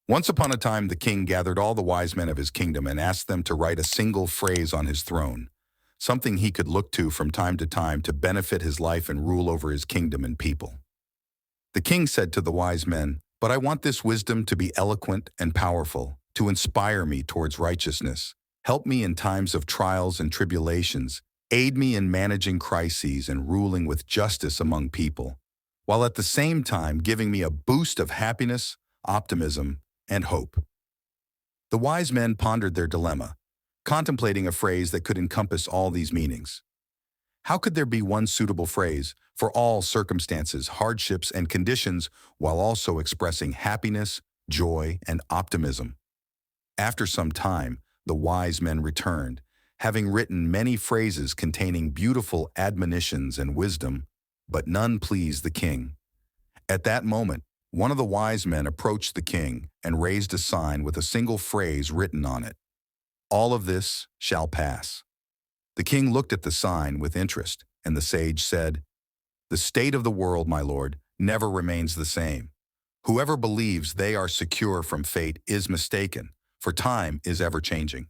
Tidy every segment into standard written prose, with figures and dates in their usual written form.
Once upon a time, the king gathered all the wise men of his kingdom and asked them to write a single phrase on his throne, something he could look to from time to benefit his life and rule over his kingdom and people. The king said to the wise men, "But I want this wisdom to be eloquent and powerful, to inspire me towards righteousness. Help me in times of trials and tribulations. Aid me in managing crises and ruling with justice among people, while at the same time giving me a boost of happiness, optimism, and hope." The wise men pondered their dilemma, contemplating a phrase that could encompass all these meanings. How could there be one suitable phrase for all circumstances, hardships, and conditions while also expressing happiness, joy, and optimism? After some time, the wise men returned, having written many phrases containing beautiful admonitions and wisdom, but none pleased the king. At that moment, one of the wise men approached the king and raised a sign with a single phrase written on it: "All of this shall pass." The king looked at the sign with interest, and the sage said, "The state of the world, my lord, never remains the same. Whoever believes they are secure from fate is mistaken, for time is ever changing.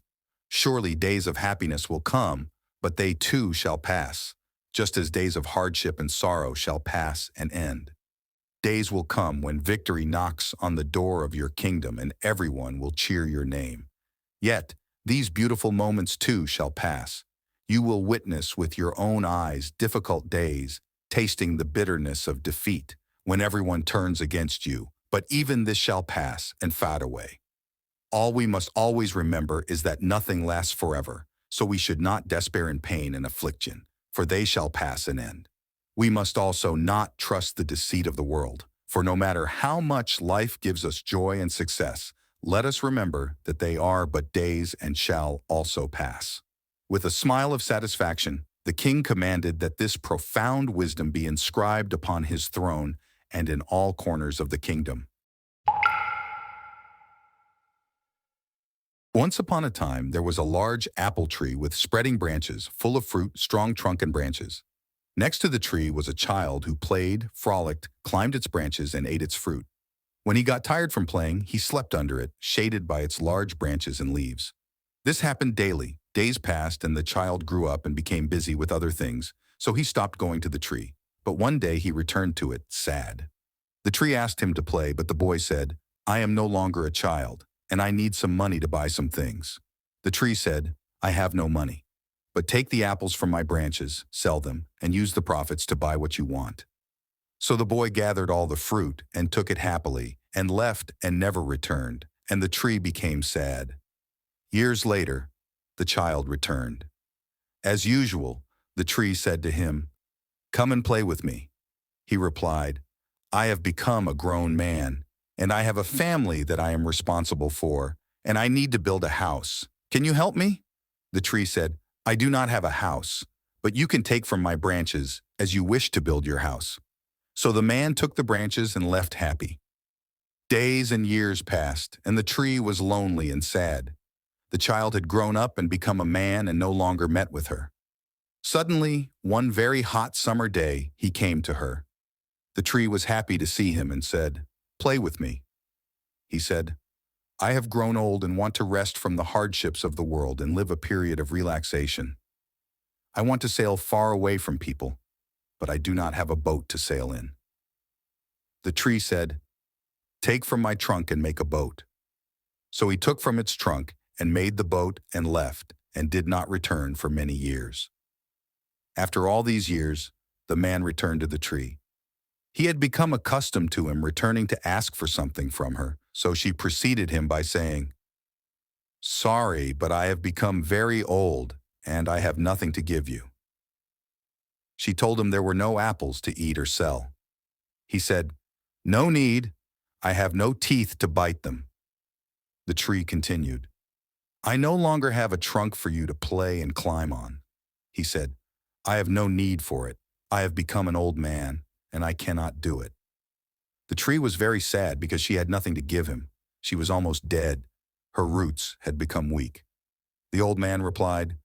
Surely days of happiness will come, but they too shall pass, just as days of hardship and sorrow shall pass and end. Days will come when victory knocks on the door of your kingdom and everyone will cheer your name. Yet, these beautiful moments too shall pass. You will witness with your own eyes difficult days, tasting the bitterness of defeat when everyone turns against you. But even this shall pass and fade away. All we must always remember is that nothing lasts forever, so we should not despair in pain and affliction, for they shall pass and end. We must also not trust the deceit of the world, for no matter how much life gives us joy and success, let us remember that they are but days and shall also pass." With a smile of satisfaction, the king commanded that this profound wisdom be inscribed upon his throne and in all corners of the kingdom. Once upon a time, there was a large apple tree with spreading branches, full of fruit, strong trunk and branches. Next to the tree was a child who played, frolicked, climbed its branches, and ate its fruit. When he got tired from playing, he slept under it, shaded by its large branches and leaves. This happened daily. Days passed, and the child grew up and became busy with other things, so he stopped going to the tree. But one day he returned to it, sad. The tree asked him to play, but the boy said, "I am no longer a child, and I need some money to buy some things." The tree said, "I have no money. But take the apples from my branches, sell them, and use the profits to buy what you want." So the boy gathered all the fruit and took it happily, and left and never returned, and the tree became sad. Years later, the child returned. As usual, the tree said to him, "Come and play with me." He replied, "I have become a grown man, and I have a family that I am responsible for, and I need to build a house. Can you help me?" The tree said, "I do not have a house, but you can take from my branches as you wish to build your house." So the man took the branches and left happy. Days and years passed, and the tree was lonely and sad. The child had grown up and become a man and no longer met with her. Suddenly, one very hot summer day, he came to her. The tree was happy to see him and said, "Play with me." He said, "I have grown old and want to rest from the hardships of the world and live a period of relaxation. I want to sail far away from people, but I do not have a boat to sail in." The tree said, "Take from my trunk and make a boat." So he took from its trunk and made the boat and left, and did not return for many years. After all these years, the man returned to the tree. He had become accustomed to him returning to ask for something from her, so she preceded him by saying, "Sorry, but I have become very old, and I have nothing to give you." She told him there were no apples to eat or sell. He said, "No need, I have no teeth to bite them." The tree continued, "I no longer have a trunk for you to play and climb on." He said, "I have no need for it. I have become an old man, and I cannot do it." The tree was very sad because she had nothing to give him. She was almost dead. Her roots had become weak. The old man replied,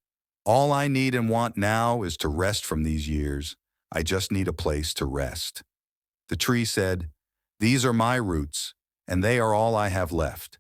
"All I need and want now is to rest from these years. I just need a place to rest." The tree said, "These are my roots, and they are all I have left.